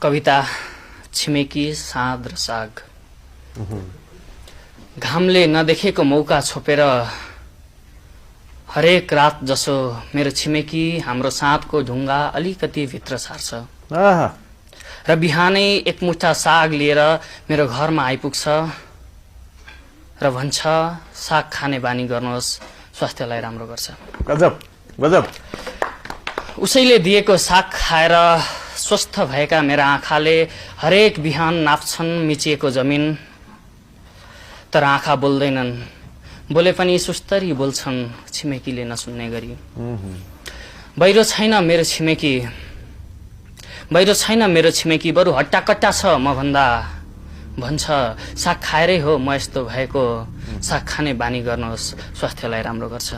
कविता छिमेकी साँध र साग। घामले नदेखेको मौका छोपेर हरेक रात जसो मेरो छिमेकी हाम्रो साँधको ढुङ्गा अलिकति भित्र सार्छ र बिहानै एक मुठा साग लिएर मेरो घरमा आइपुग्छ र भन्छ साग खाने बानी गर्नुहोस्, स्वास्थ्यलाई राम्रो गर्छ। गजब गजब। उसैले दिएको साग खाएर स्वस्थ भएका मेरा आँखाले हरेक बिहान नाप्छन् मिचिएको जमिन, तर आँखा बोल्दैनन्। बोले पनि सुस्तरी बोल्छन् छिमेकीले नसुन्ने गरी। बाहिर छैन मेरो छिमेकी, बाहिर छैन मेरो छिमेकी, बरु हट्टाकट्टा छ म भन्दा। भन्छ साग खाएरै हो म यस्तो भएको, साग खाने बानी गर्नुहोस्, स्वास्थ्यलाई राम्रो गर्छ।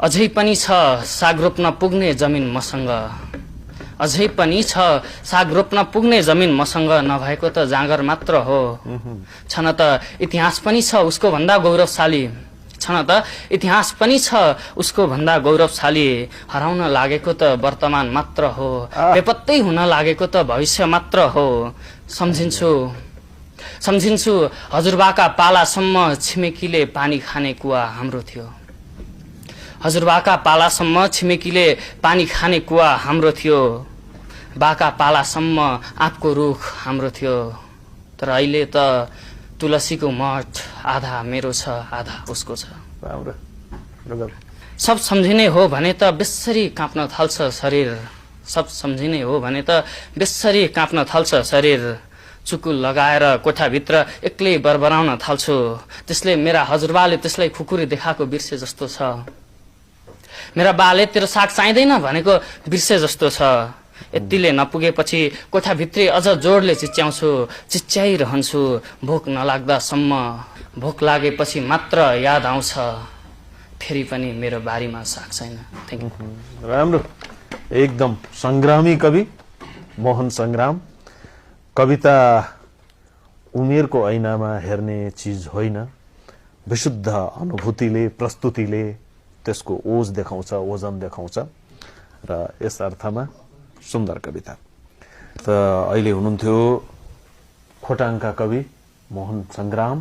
अझै पनि छ साग रोप्न पुग्ने जमिन मसँग, अझै पनि छ साग रोप्न पुग्ने जमिन मसँग, नभएको त जाँगर मात्र हो। छन त इतिहास पनि छ उसको भन्दा गौरवशाली, छन त इतिहास पनि छ उसको भन्दा गौरवशाली। हराउन लागेको त वर्तमान मात्र हो, बेपत्तै हुन लागेको त भविष्य मात्र हो। सम्झिन्छु हजुरबाका पालासम्म छिमेकीले पानी खाने कुवा हाम्रो थियो। हजुरबाका पालासम्म छिमेकीले पानी खाने कुवा हाम्रो थियो। बाका पालासम्म आँपको रुख हाम्रो थियो। तर अहिले त तुलसीको मठ आधा मेरो छ, आधा उसको छ। सब सम्झिने हो भने त बेसरी काँप्न थाल्छ शरीर, सब सम्झिने हो भने त बेसरी काँप्न थाल्छ शरीर। चुकुल लगाएर कोठाभित्र एक्लै बरबराउन थाल्छु, त्यसले मेरा हजुरबाले त्यसलाई खुकुरी देखाएको बिर्से जस्तो छ। मेरा बाले तेरो साग चाहिँदैन भनेको बिर्से जस्तो छ। यतिले नपुगेपछि कोठाभित्रै अझ जोडले चिच्याउँछु, चिच्याइरहन्छु भोक नलाग्दासम्म। भोक लागेपछि मात्र याद आउँछ फेरि पनि मेरो बारीमा साग छैन। Thank you. राम्रो, एकदम संग्रामी कवि मोहन संग्राम। कविता उमेरको ऐनामा हेर्ने चीज होइन, विशुद्ध अनुभूतिले प्रस्तुतिले त्यसको ओज देखाउँछ, ओजन देखाउँछ र यस अर्थमा सुन्दर कविता। त अहिले हुनुहुन्थ्यो खोटाङका कवि मोहन संग्राम।